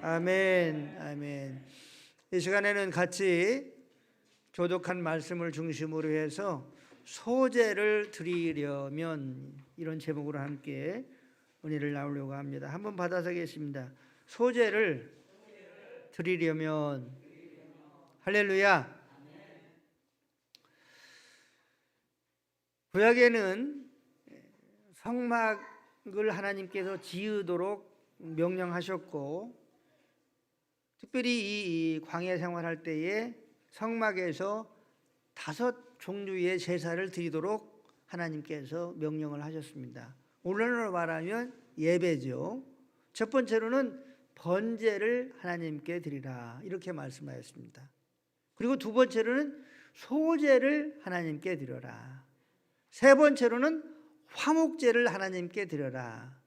아멘, 아멘. 이 시간에는 같이 교독한 말씀을 중심으로 해서 소제를 드리려면, 이런 제목으로 함께 은혜를 나누려고 합니다. 한번 받아서겠습니다. 소제를 드리려면. 할렐루야. 구약에는 성막을 하나님께서 지으도록 명령하셨고, 특별히 이 광야 생활할 때에 성막에서 5 종류의 제사를 드리도록 하나님께서 명령을 하셨습니다. 오늘날로 말하면 예배죠. 첫 번째로는 번제를 하나님께 드리라, 이렇게 말씀하였습니다. 그리고 두 번째로는 소제를 하나님께 드려라. 세 번째로는 화목제를 하나님께 드려라.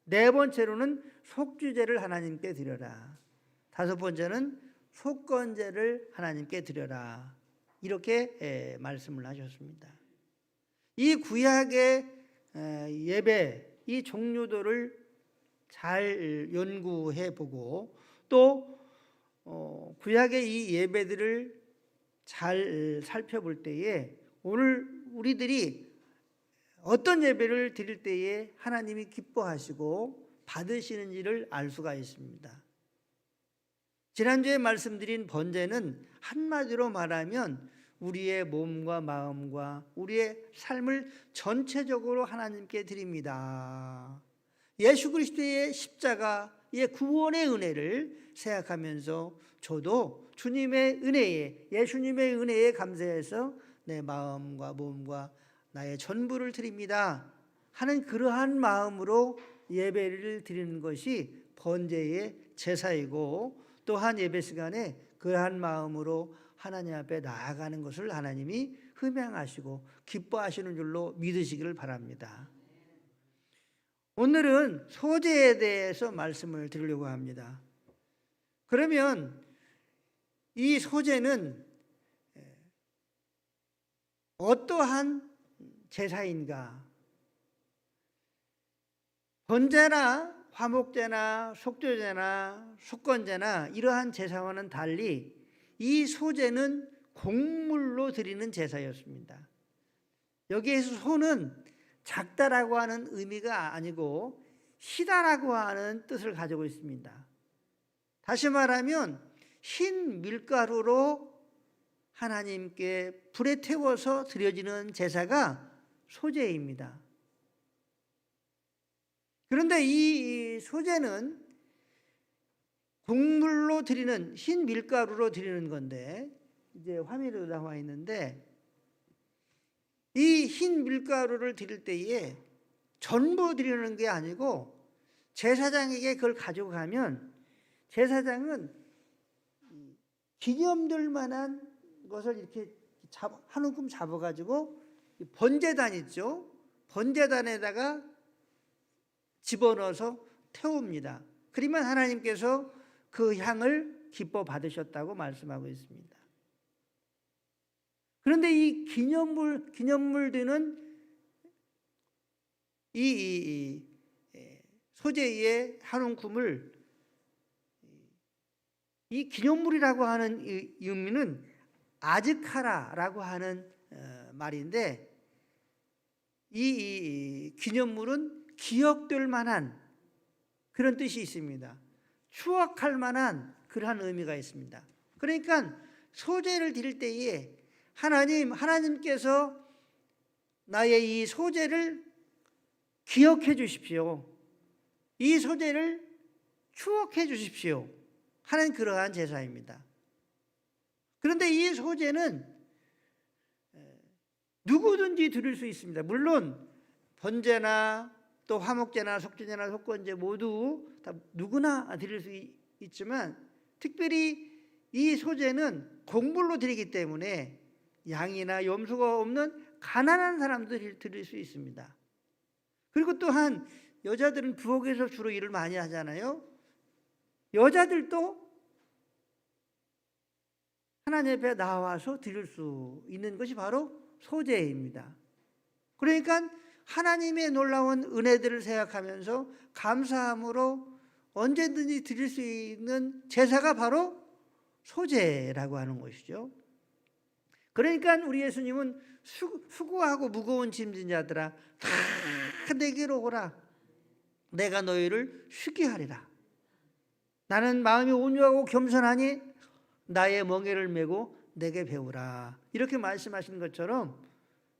네 번째로는 속주제를 하나님께 드려라. 5번째는 속건제를 하나님께 드려라, 이렇게 말씀을 하셨습니다. 이 구약의 예배, 이 종류들을 잘 연구해 보고, 또 구약의 이 예배들을 잘 살펴볼 때에 오늘 우리들이 어떤 예배를 드릴 때에 하나님이 기뻐하시고 받으시는지를 알 수가 있습니다. 지난주에 말씀드린 번제는 한마디로 말하면 우리의 몸과 마음과 우리의 삶을 전체적으로 하나님께 드립니다. 예수 그리스도의 십자가의 구원의 은혜를 생각하면서 저도 주님의 은혜에, 예수님의 은혜에 감사해서 내 마음과 몸과 나의 전부를 드립니다 하는 그러한 마음으로 예배를 드리는 것이 번제의 제사이고, 또한 예배 시간에 그러한 마음으로 하나님 앞에 나아가는 것을 하나님이 흠양하시고 기뻐하시는 줄로 믿으시기를 바랍니다. 오늘은 소제에 대해서 말씀을 드리려고 합니다. 그러면 이 소제는 어떠한 제사인가? 번제나 화목제나 속죄제나 속건제나 이러한 제사와는 달리 이 소제는 곡물로 드리는 제사였습니다. 여기에서 소는 작다라고 하는 의미가 아니고 희다라고 하는 뜻을 가지고 있습니다. 다시 말하면 흰 밀가루로 하나님께 불에 태워서 드려지는 제사가 소제입니다. 그런데 이 소제는 곡물로 드리는, 흰 밀가루로 드리는 건데, 이제 화면에 나와 있는데, 이 흰 밀가루를 드릴 때에 전부 드리는 게 아니고 제사장에게 그걸 가지고 가면 제사장은 기념될 만한 것을 이렇게 한 움큼 잡아가지고 번제단 있죠? 번제단에다가 집어넣어서 태웁니다. 그러면 하나님께서 그 향을 기뻐 받으셨다고 말씀하고 있습니다. 그런데 이 기념물 드는 이 소제의 한 움큼을, 이 기념물이라고 하는 의미는 아즈카라라고 하는 말인데, 이 기념물은 기억될 만한 그런 뜻이 있습니다. 추억할 만한 그러한 의미가 있습니다. 그러니까 소제를 드릴 때에 하나님께서 나의 이 소제를 기억해 주십시오, 이 소제를 추억해 주십시오 하는 그러한 제사입니다. 그런데 이 소제는 누구든지 드릴 수 있습니다. 물론 번제나 또 화목제나 속죄제나 속건제 모두 다 누구나 드릴 수 있지만, 특별히 이 소제는 곡물로 드리기 때문에 양이나 염소가 없는 가난한 사람들이 드릴 수 있습니다. 그리고 또한 여자들은 부엌에서 주로 일을 많이 하잖아요. 여자들도 하나님 앞에 나와서 드릴 수 있는 것이 바로 소제입니다. 그러니까 하나님의 놀라운 은혜들을 생각하면서 감사함으로 언제든지 드릴 수 있는 제사가 바로 소제라고 하는 것이죠. 그러니까 우리 예수님은 수고하고 무거운 짐진 자들아 다 내게로 오라. 내가 너희를 쉬게 하리라. 나는 마음이 온유하고 겸손하니 나의 멍에를 메고 내게 배우라. 이렇게 말씀하신 것처럼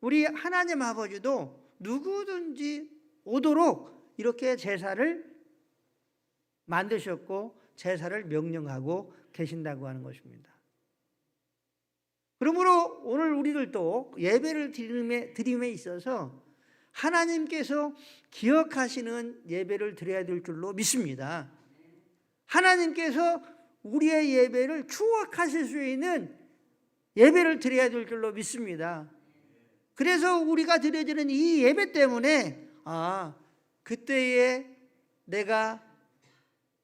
우리 하나님 아버지도 누구든지 오도록 이렇게 제사를 만드셨고 제사를 명령하고 계신다고 하는 것입니다. 그러므로 오늘 우리들도 예배를 드림에 있어서 하나님께서 기억하시는 예배를 드려야 될 줄로 믿습니다. 하나님께서 우리의 예배를 추억하실 수 있는 예배를 드려야 될 줄로 믿습니다. 그래서 우리가 드려지는 이 예배 때문에 그때에 내가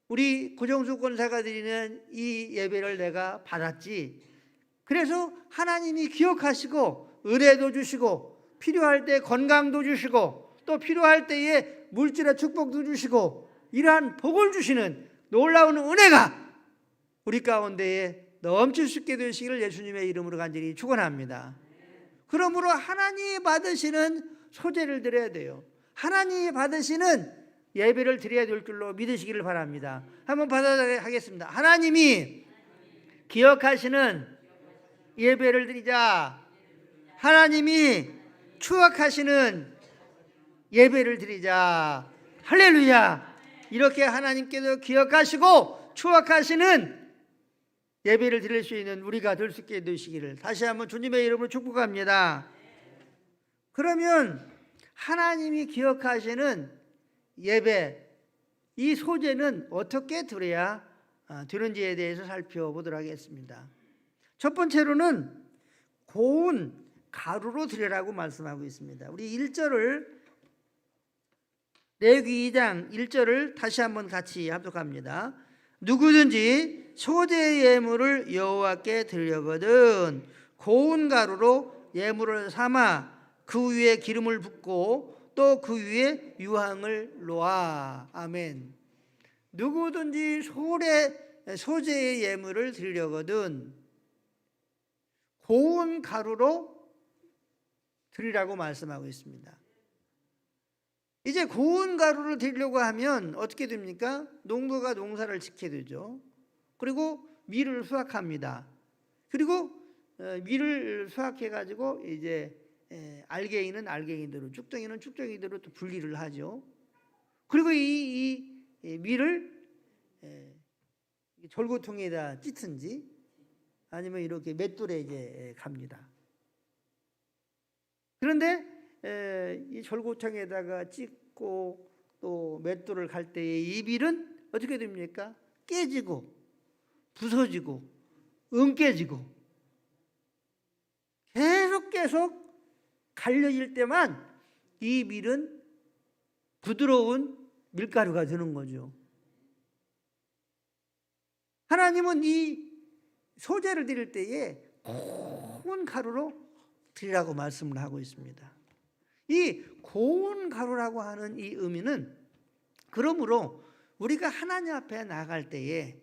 우리 고정수 권사가 드리는 이 예배를 내가 받았지. 그래서 하나님이 기억하시고 은혜도 주시고 필요할 때 건강도 주시고 또 필요할 때에 물질의 축복도 주시고 이러한 복을 주시는 놀라운 은혜가 우리 가운데에 넘칠 수 있게 되시기를 예수님의 이름으로 간절히 축원합니다. 그러므로 하나님이 받으시는 소제를 드려야 돼요. 하나님이 받으시는 예배를 드려야 될 줄로 믿으시기를 바랍니다. 한번 받아가겠습니다. 하나님이 기억하시는 예배를 드리자. 하나님이 추억하시는 예배를 드리자. 할렐루야. 이렇게 하나님께서 기억하시고 추억하시는 예배를 드릴 수 있는 우리가 될 수 있게 되시기를 다시 한번 주님의 이름으로 축복합니다. 그러면 하나님이 기억하시는 예배, 이 소제는 어떻게 드려야 되는지에 대해서 살펴보도록 하겠습니다. 첫 번째로는 고운 가루로 드리라고 말씀하고 있습니다. 우리 1절을 레위기 2장 1절을 다시 한번 같이 합독합니다. 누구든지 소제 예물을 여호와께 드리려거든 고운 가루로 예물을 삼아 그 위에 기름을 붓고 또 그 위에 유황을 놓아. 아멘. 누구든지 소제의 예물을 드리려거든 고운 가루로 드리라고 말씀하고 있습니다. 이제 고운 가루를 드리려고 하면 어떻게 됩니까? 농부가 농사를 짓게 되죠. 그리고 밀을 수확합니다. 그리고 밀을 수확해 가지고 이제 알갱이는 알갱이대로, 쭉정이는 쭉정이대로 또 분리를 하죠. 그리고 이 밀을 절구통에다 찢든지 아니면 이렇게 맷돌에 이제 갑니다. 그런데 이 절구통에다가 찢고 또 맷돌을 갈 때에 이 밀은 어떻게 됩니까? 깨지고 부서지고 응깨지고 계속 갈려질 때만 이 밀은 부드러운 밀가루가 되는 거죠. 하나님은 이 소제를 드릴 때에 고운 가루로 드리라고 말씀을 하고 있습니다. 이 고운 가루라고 하는 이 의미는 그러므로 우리가 하나님 앞에 나갈 때에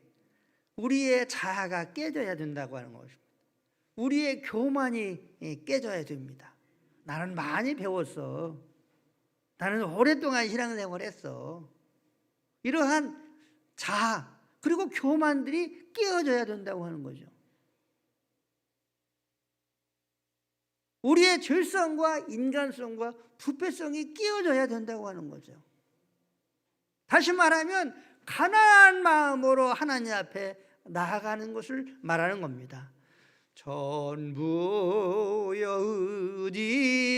우리의 자아가 깨져야 된다고 하는 것입니다. 우리의 교만이 깨져야 됩니다. 나는 많이 배웠어. 나는 오랫동안 신앙생활을 했어. 이러한 자아 그리고 교만들이 깨어져야 된다고 하는 거죠. 우리의 죄성과 인간성과 부패성이 깨어져야 된다고 하는 거죠. 다시 말하면 가난한 마음으로 하나님 앞에 나아가는 것을 말하는 겁니다. 전부여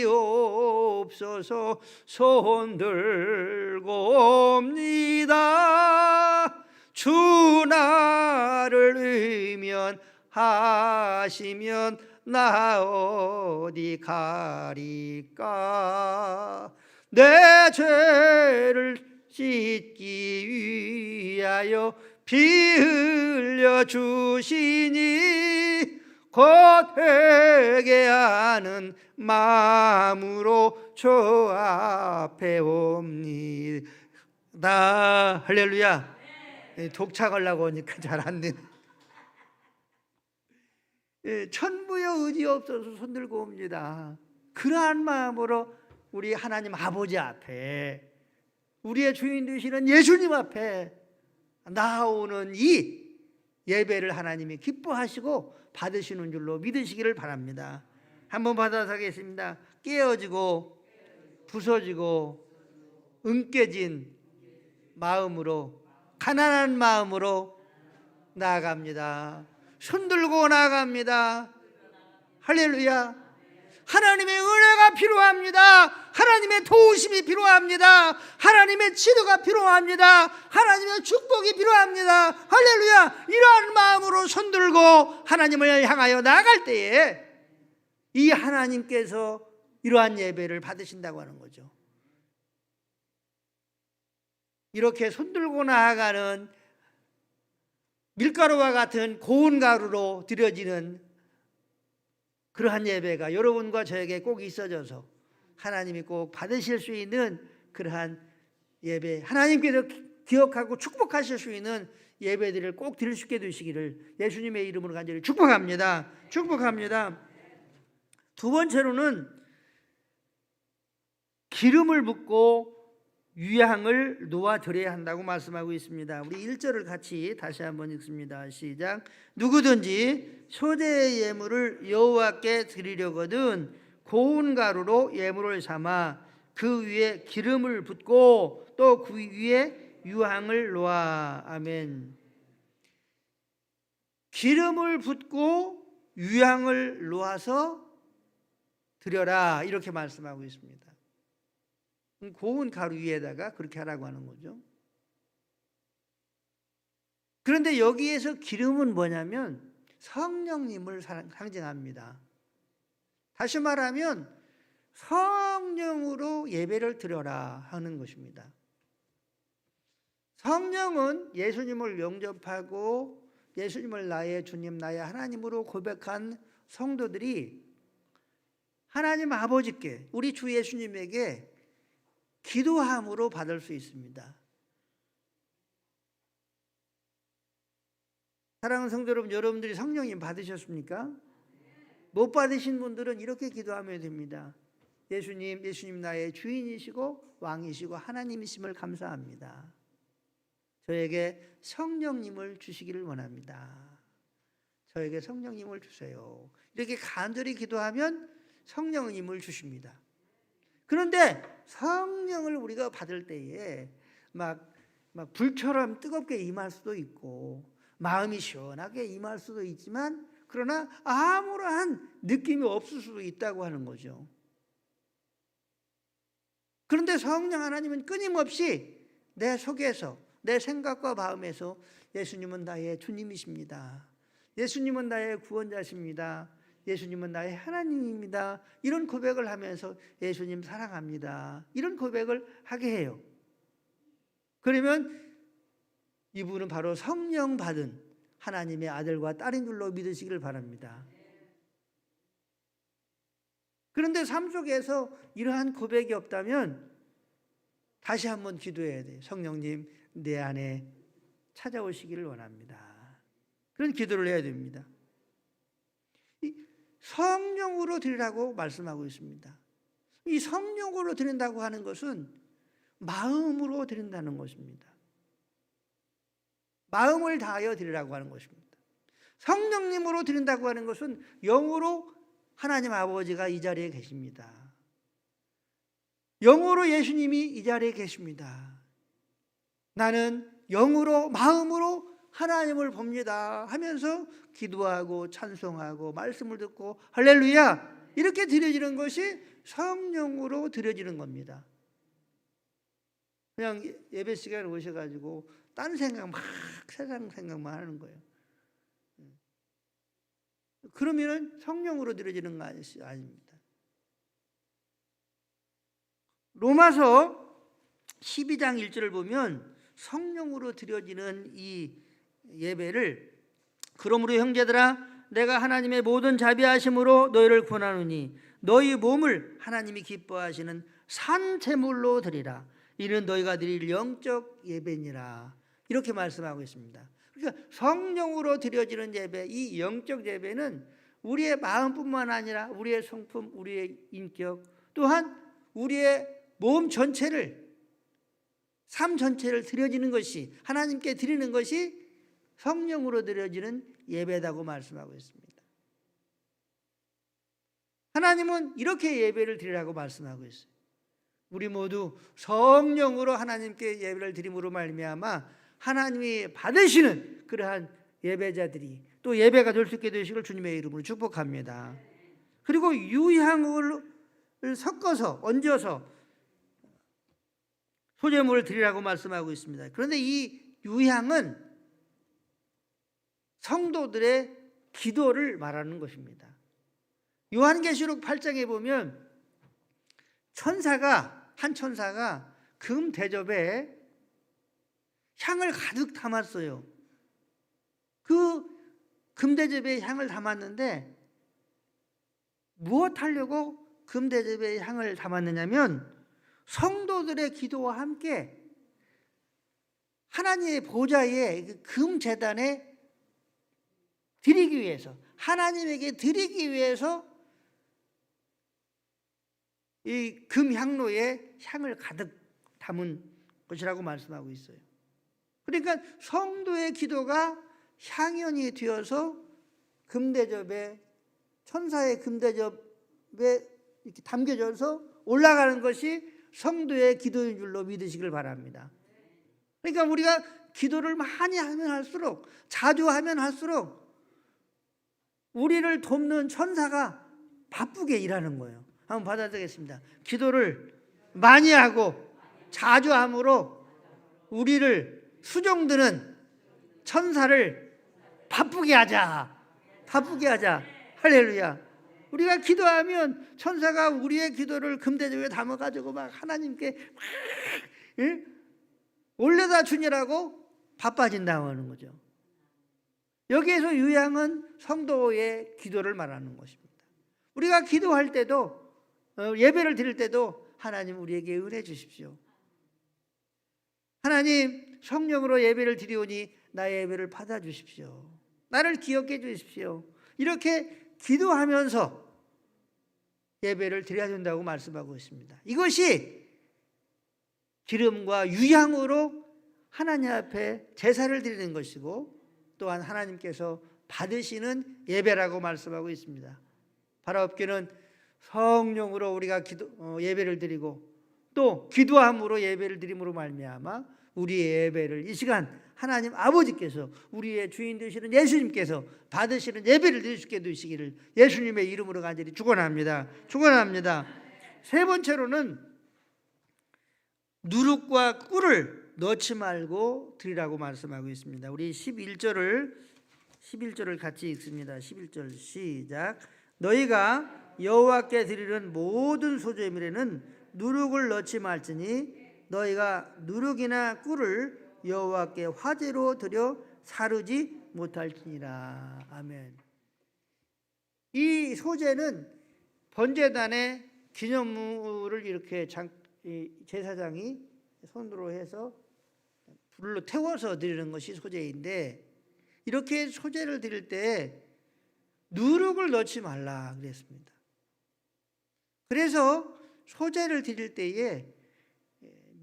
의지옵소서 손 들고 옵니다. 주 나를 의면하시면 나 어디 가리까. 내 죄를 씻기 위하여 피 흘려 주시니 곧 회개하는 마음으로 주 앞에 옵니다. 할렐루야. 독착하려고 하니까 잘 안 되네. 천부여 의지 없어서 손들고 옵니다. 그러한 마음으로 우리 하나님 아버지 앞에, 우리의 주인 되시는 예수님 앞에 나아오는 이 예배를 하나님이 기뻐하시고 받으시는 줄로 믿으시기를 바랍니다. 한번 받아서 하겠습니다. 깨어지고 부서지고 은깨진 마음으로, 가난한 마음으로 나아갑니다. 손들고 나아갑니다. 할렐루야. 하나님의 은혜가 필요합니다. 하나님의 도우심이 필요합니다. 하나님의 치료가 필요합니다. 하나님의 축복이 필요합니다. 할렐루야. 이러한 마음으로 손들고 하나님을 향하여 나아갈 때에 이 하나님께서 이러한 예배를 받으신다고 하는 거죠. 이렇게 손들고 나아가는 밀가루와 같은 고운 가루로 드려지는 그러한 예배가 여러분과 저에게 꼭 있어져서 하나님이 꼭 받으실 수 있는 그러한 예배, 하나님께서 기억하고 축복하실 수 있는 예배들을 꼭 드릴 수 있게 되시기를 예수님의 이름으로 간절히 축복합니다. 축복합니다. 두 번째로는 기름을 붓고 유향을 놓아 드려야 한다고 말씀하고 있습니다. 우리 1절을 같이 다시 한번 읽습니다. 시작. 누구든지 소재의 예물을 여호와께 드리려거든 고운 가루로 예물을 삼아 그 위에 기름을 붓고 또 그 위에 유향을 놓아. 아멘. 기름을 붓고 유향을 놓아서 드려라, 이렇게 말씀하고 있습니다. 고운 가루 위에다가 그렇게 하라고 하는 거죠. 그런데 여기에서 기름은 뭐냐면 성령님을 상징합니다. 다시 말하면 성령으로 예배를 드려라 하는 것입니다. 성령은 예수님을 영접하고 예수님을 나의 주님, 나의 하나님으로 고백한 성도들이 하나님 아버지께, 우리 주 예수님에게 기도함으로 받을 수 있습니다. 사랑하는 성도 여러분, 여러분들이 성령님 받으셨습니까? 못 받으신 분들은 이렇게 기도하면 됩니다. 예수님 나의 주인이시고 왕이시고 하나님이심을 감사합니다. 저에게 성령님을 주시기를 원합니다. 저에게 성령님을 주세요. 이렇게 간절히 기도하면 성령님을 주십니다. 그런데 성령을 우리가 받을 때에 막 불처럼 뜨겁게 임할 수도 있고 마음이 시원하게 임할 수도 있지만, 그러나 아무런 느낌이 없을 수도 있다고 하는 거죠. 그런데 성령 하나님은 끊임없이 내 속에서, 내 생각과 마음에서 예수님은 나의 주님이십니다. 예수님은 나의 구원자십니다. 예수님은 나의 하나님입니다. 이런 고백을 하면서 예수님 사랑합니다. 이런 고백을 하게 해요. 그러면 이분은 바로 성령 받은 하나님의 아들과 딸인 줄로 믿으시기를 바랍니다. 그런데 삶 속에서 이러한 고백이 없다면 다시 한번 기도해야 돼요. 성령님, 내 안에 찾아오시기를 원합니다. 그런 기도를 해야 됩니다. 성령으로 드리라고 말씀하고 있습니다. 이 성령으로 드린다고 하는 것은 마음으로 드린다는 것입니다. 마음을 다하여 드리라고 하는 것입니다. 성령님으로 드린다고 하는 것은 영으로 하나님 아버지가 이 자리에 계십니다. 영으로 예수님이 이 자리에 계십니다. 나는 영으로, 마음으로 하나님을 봅니다 하면서 기도하고 찬송하고 말씀을 듣고 할렐루야, 이렇게 드려지는 것이 성령으로 드려지는 겁니다. 그냥 예배 시간에 오셔가지고 딴 생각 막, 세상 생각만 하는 거예요. 그러면 성령으로 드려지는 거 아닙니다. 로마서 12장 1절을 보면 성령으로 드려지는 이 예배를, 그러므로 형제들아 내가 하나님의 모든 자비하심으로 너희를 권하노니 너희 몸을 하나님이 기뻐하시는 산 제물로 드리라. 이는 너희가 드릴 영적 예배니라. 이렇게 말씀하고 있습니다. 그러니까 성령으로 드려지는 예배, 이 영적 예배는 우리의 마음뿐만 아니라 우리의 성품, 우리의 인격, 또한 우리의 몸 전체를, 삶 전체를 드려지는 것이, 하나님께 드리는 것이 성령으로 드려지는 예배다고 말씀하고 있습니다. 하나님은 이렇게 예배를 드리라고 말씀하고 있어요. 우리 모두 성령으로 하나님께 예배를 드림으로 말미암아 하나님이 받으시는 그러한 예배자들이 또 예배가 될 수 있게 되시길 주님의 이름으로 축복합니다. 그리고 유향을 섞어서 얹어서 소제물을 드리라고 말씀하고 있습니다. 그런데 이 유향은 성도들의 기도를 말하는 것입니다. 요한계시록 8장에 보면 한 천사가 금 대접에 향을 가득 담았어요. 그 금대접에 향을 담았는데 무엇 하려고 금대접에 향을 담았느냐면 성도들의 기도와 함께 하나님의 보좌에 금제단에 드리기 위해서, 하나님에게 드리기 위해서 이 금향로에 향을 가득 담은 것이라고 말씀하고 있어요. 그러니까 성도의 기도가 향연이 되어서 금대접에, 천사의 금대접에 이렇게 담겨져서 올라가는 것이 성도의 기도인 줄로 믿으시길 바랍니다. 그러니까 우리가 기도를 많이 하면 할수록, 자주 하면 할수록 우리를 돕는 천사가 바쁘게 일하는 거예요. 한번 받아들이겠습니다. 기도를 많이 하고 자주 함으로 우리를 수종드는 천사를 바쁘게 하자. 바쁘게 하자. 할렐루야. 우리가 기도하면 천사가 우리의 기도를 금대접에 담아가지고 막 하나님께 막 올려다 주니라고 바빠진다고 하는 거죠. 여기에서 유향은 성도의 기도를 말하는 것입니다. 우리가 기도할 때도, 예배를 드릴 때도 하나님 우리에게 은혜 주십시오. 하나님 성령으로 예배를 드리오니 나의 예배를 받아주십시오. 나를 기억해 주십시오. 이렇게 기도하면서 예배를 드려야 된다고 말씀하고 있습니다. 이것이 기름과 유향으로 하나님 앞에 제사를 드리는 것이고 또한 하나님께서 받으시는 예배라고 말씀하고 있습니다. 바라옵기는 성령으로 우리가 예배를 드리고 또 기도함으로 예배를 드림으로 말미암아 우리의 예배를 이 시간 하나님 아버지께서, 우리의 주인 되시는 예수님께서 받으시는 예배를 드릴 수 있게 되시기를 예수님의 이름으로 간절히 축원합니다. 축원합니다. 세 번째로는 누룩과 꿀을 넣지 말고 드리라고 말씀하고 있습니다. 우리 11절을 같이 읽습니다. 11절 시작. 너희가 여호와께 드리는 모든 소제물에는 누룩을 넣지 말지니 너희가 누룩이나 꿀을 여호와께 화제로 드려 사르지 못할지니라. 아멘. 이 소제는 번제단의 기념물을 이렇게 제사장이 손으로 해서 불로 태워서 드리는 것이 소제인데, 이렇게 소제를 드릴 때 누룩을 넣지 말라 그랬습니다. 그래서 소제를 드릴 때에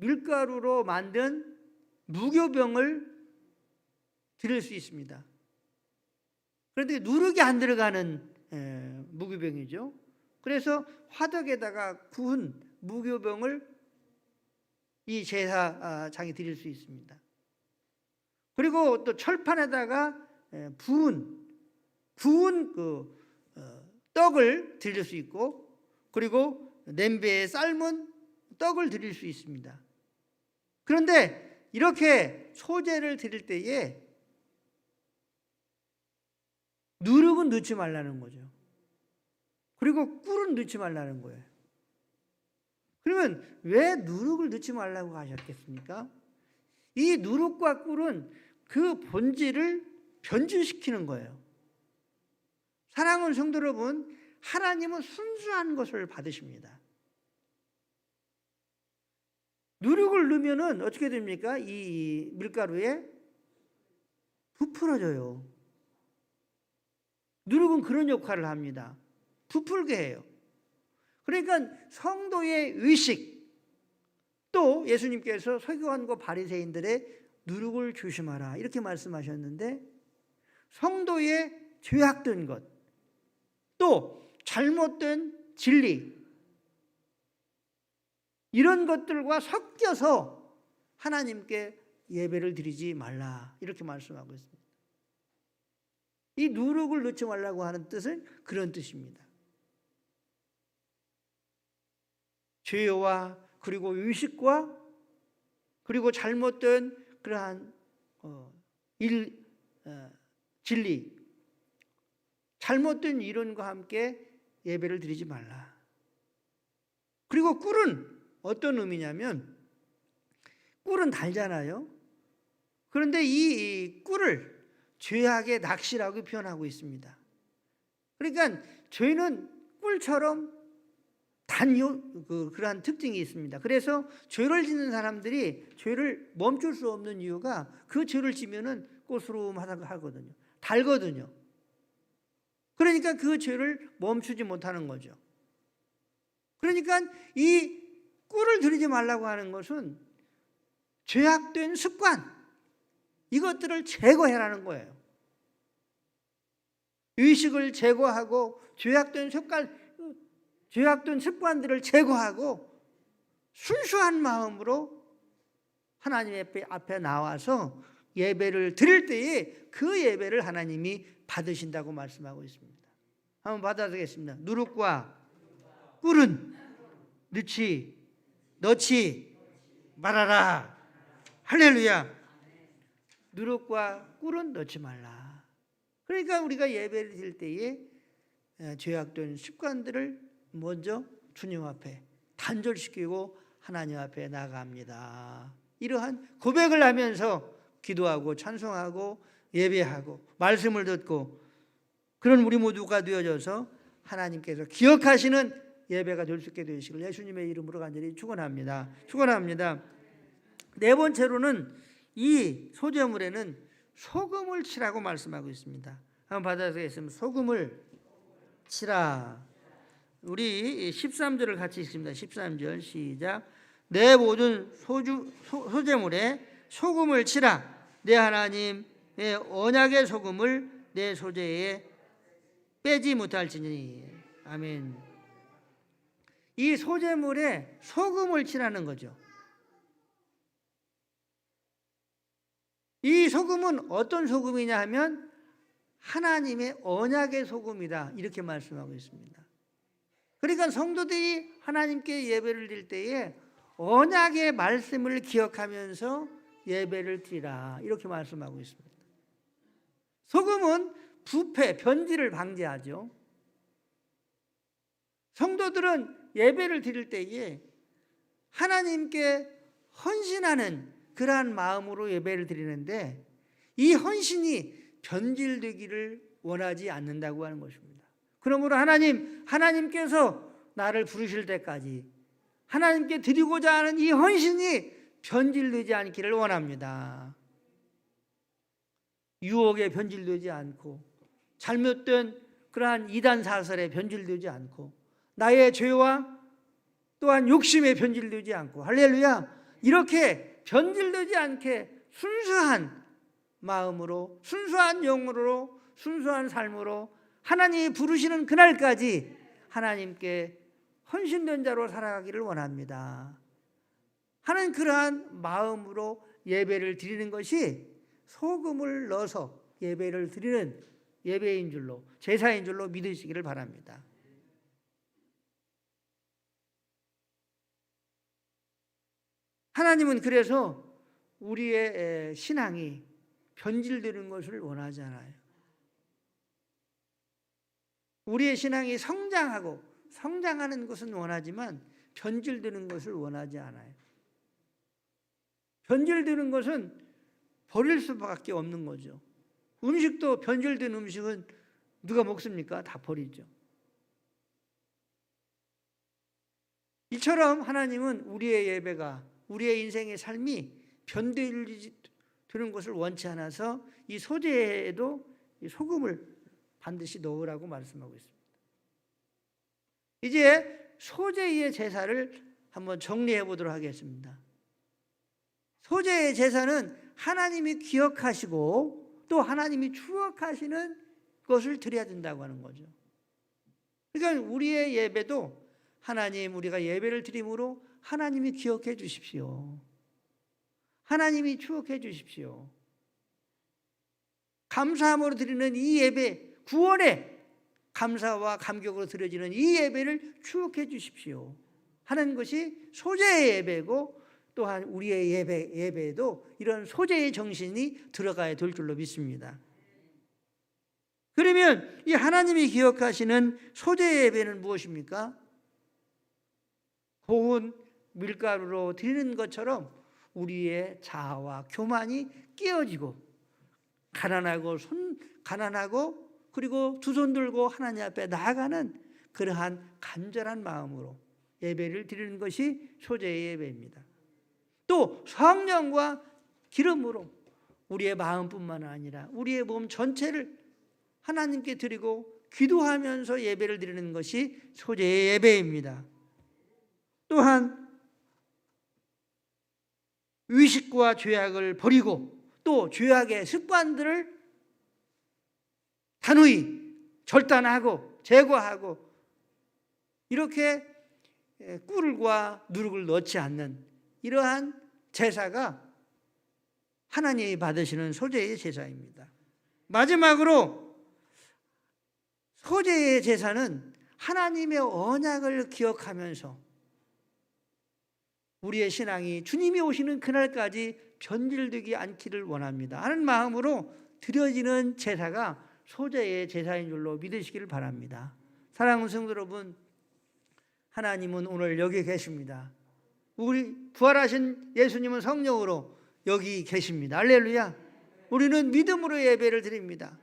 밀가루로 만든 무교병을 드릴 수 있습니다. 그런데 누룩이 안 들어가는 무교병이죠. 그래서 화덕에다가 구운 무교병을 이 제사장이 드릴 수 있습니다. 그리고 또 철판에다가 구운 떡을 드릴 수 있고, 그리고 냄비에 삶은 떡을 드릴 수 있습니다. 그런데 이렇게 소제를 드릴 때에 누룩은 넣지 말라는 거죠. 그리고 꿀은 넣지 말라는 거예요. 그러면 왜 누룩을 넣지 말라고 하셨겠습니까? 이 누룩과 꿀은 그 본질을 변질시키는 거예요. 사랑하는 성도 여러분, 하나님은 순수한 것을 받으십니다. 누룩을 넣으면은 어떻게 됩니까? 이 밀가루에 부풀어져요. 누룩은 그런 역할을 합니다. 부풀게 해요. 그러니까 성도의 의식, 또 예수님께서 서기관과 바리새인들의 누룩을 조심하라 이렇게 말씀하셨는데, 성도의 죄악된 것, 또 잘못된 진리, 이런 것들과 섞여서 하나님께 예배를 드리지 말라 이렇게 말씀하고 있습니다. 이 누룩을 넣지 말라고 하는 뜻은 그런 뜻입니다. 죄와 그리고 의식과 그리고 잘못된 그러한 진리, 잘못된 이론과 함께 예배를 드리지 말라. 그리고 꿀은 어떤 의미냐면, 꿀은 달잖아요. 그런데 이 꿀을 죄악의 낚시라고 표현하고 있습니다. 그러니까 죄는 꿀처럼 그러한 특징이 있습니다. 그래서 죄를 짓는 사람들이 죄를 멈출 수 없는 이유가, 그 죄를 지면은 고스름하거든요. 달거든요. 그러니까 그 죄를 멈추지 못하는 거죠. 그러니까 이 꿀을 들이지 말라고 하는 것은 죄악된 습관, 이것들을 제거해라는 거예요. 의식을 제거하고 죄악된 습관들을 제거하고 순수한 마음으로 하나님 앞에 나와서 예배를 드릴 때에 그 예배를 하나님이 받으신다고 말씀하고 있습니다. 한번 받아보겠습니다. 누룩과 꿀은 넣지 말아라. 할렐루야. 누룩과 꿀은 넣지 말라. 그러니까 우리가 예배를 드릴 때에 죄악된 습관들을 먼저 주님 앞에 단절시키고 하나님 앞에 나갑니다. 이러한 고백을 하면서 기도하고 찬송하고 예배하고 말씀을 듣고, 그런 우리 모두가 되어져서 하나님께서 기억하시는 예배가 될 수 있게 되시길 예수님의 이름으로 간절히 축원합니다. 축원합니다. 네 번째로는 이 소제물에는 소금을 치라고 말씀하고 있습니다. 한번 받아보겠습니다. 소금을 치라. 우리 13절을 같이 읽습니다. 13절 시작. 내 모든 소제물에 소금을 치라. 내 하나님의 언약의 소금을 내 소재에 빼지 못할지니. 아멘. 이 소제물에 소금을 치라는 거죠. 이 소금은 어떤 소금이냐 하면 하나님의 언약의 소금이다 이렇게 말씀하고 있습니다. 그러니까 성도들이 하나님께 예배를 드릴 때에 언약의 말씀을 기억하면서 예배를 드리라 이렇게 말씀하고 있습니다. 소금은 부패, 변질을 방지하죠. 성도들은 예배를 드릴 때에 하나님께 헌신하는 그러한 마음으로 예배를 드리는데, 이 헌신이 변질되기를 원하지 않는다고 하는 것입니다. 그러므로 하나님께서 나를 부르실 때까지 하나님께 드리고자 하는 이 헌신이 변질되지 않기를 원합니다. 유혹에 변질되지 않고, 잘못된 그러한 이단 사설에 변질되지 않고, 나의 죄와 또한 욕심에 변질되지 않고, 할렐루야, 이렇게 변질되지 않게 순수한 마음으로, 순수한 영으로, 순수한 삶으로 하나님이 부르시는 그날까지 하나님께 헌신된 자로 살아가기를 원합니다. 하는 그러한 마음으로 예배를 드리는 것이 소금을 넣어서 예배를 드리는 예배인 줄로, 제사인 줄로 믿으시기를 바랍니다. 하나님은 그래서 우리의 신앙이 변질되는 것을 원하지 않아요. 우리의 신앙이 성장하는 것은 원하지만 변질되는 것을 원하지 않아요. 변질되는 것은 버릴 수밖에 없는 거죠. 음식도 변질된 음식은 누가 먹습니까? 다 버리죠. 이처럼 하나님은 우리의 예배가, 우리의 인생의 삶이 변질되지 드는 것을 원치 않아서 이 소제에도 이 소금을 반드시 넣으라고 말씀하고 있습니다. 이제 소제의 제사를 한번 정리해 보도록 하겠습니다. 소제의 제사는 하나님이 기억하시고 또 하나님이 추억하시는 것을 드려야 된다고 하는 거죠. 그러니까 우리의 예배도 하나님, 우리가 예배를 드림으로 하나님이 기억해 주십시오. 하나님이 추억해 주십시오. 감사함으로 드리는 이 예배, 구원의 감사와 감격으로 드려지는 이 예배를 추억해 주십시오 하는 것이 소제의 예배고, 또한 우리의 예배에도 이런 소제의 정신이 들어가야 될 줄로 믿습니다. 그러면 이 하나님이 기억하시는 소제의 예배는 무엇입니까? 고운 밀가루로 드리는 것처럼 우리의 자아와 교만이 깨어지고 가난하고 그리고 두 손 들고 하나님 앞에 나아가는 그러한 간절한 마음으로 예배를 드리는 것이 소제의 예배입니다. 또 성령과 기름으로 우리의 마음뿐만 아니라 우리의 몸 전체를 하나님께 드리고 기도하면서 예배를 드리는 것이 소제의 예배입니다. 또한 의식과 죄악을 버리고 또 죄악의 습관들을 단호히 절단하고 제거하고 이렇게 꿀과 누룩을 넣지 않는 이러한 제사가 하나님이 받으시는 소제의 제사입니다. 마지막으로 소제의 제사는 하나님의 언약을 기억하면서 우리의 신앙이 주님이 오시는 그날까지 변질되지 않기를 원합니다 하는 마음으로 드려지는 제사가 소제의 제사인 줄로 믿으시기를 바랍니다. 사랑하는 성도 여러분, 하나님은 오늘 여기 계십니다. 우리 부활하신 예수님은 성령으로 여기 계십니다. 할렐루야. 우리는 믿음으로 예배를 드립니다.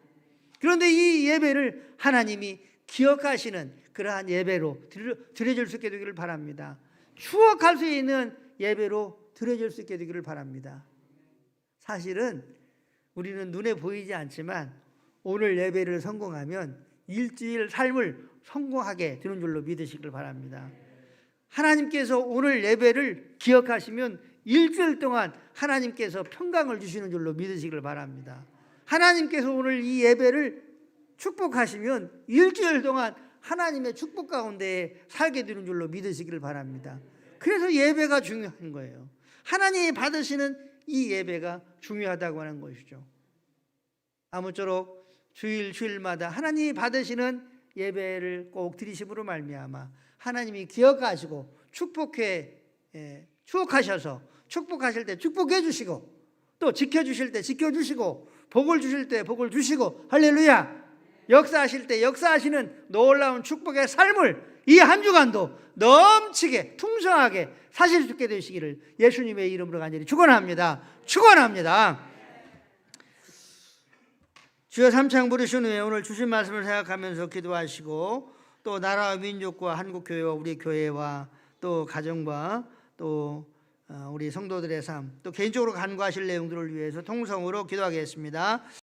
그런데 이 예배를 하나님이 기억하시는 그러한 예배로 드려질 수 있게 되기를 바랍니다. 추억할 수 있는 예배로 드려질 수 있게 되기를 바랍니다. 사실은 우리는 눈에 보이지 않지만 오늘 예배를 성공하면 일주일 삶을 성공하게 되는 줄로 믿으시길 바랍니다. 하나님께서 오늘 예배를 기억하시면 일주일 동안 하나님께서 평강을 주시는 줄로 믿으시길 바랍니다. 하나님께서 오늘 이 예배를 축복하시면 일주일 동안 하나님의 축복 가운데 살게 되는 줄로 믿으시기를 바랍니다. 그래서 예배가 중요한 거예요. 하나님이 받으시는 이 예배가 중요하다고 하는 것이죠. 아무쪼록 주일마다 하나님이 받으시는 예배를 꼭 드리심으로 말미암아 하나님이 기억하시고 추억하셔서 축복하실 때 축복해 주시고 또 지켜주실 때 지켜주시고 복을 주실 때 복을 주시고 할렐루야, 역사하실 때 역사하시는 놀라운 축복의 삶을 이 한 주간도 넘치게 풍성하게 사실 수 있게 되시기를 예수님의 이름으로 간절히 축원합니다. 주여 삼창 부르신 후에 오늘 주신 말씀을 생각하면서 기도하시고 또 나라와 민족과 한국교회와 우리 교회와 또 가정과 또 우리 성도들의 삶 또 개인적으로 간구하실 내용들을 위해서 통성으로 기도하겠습니다.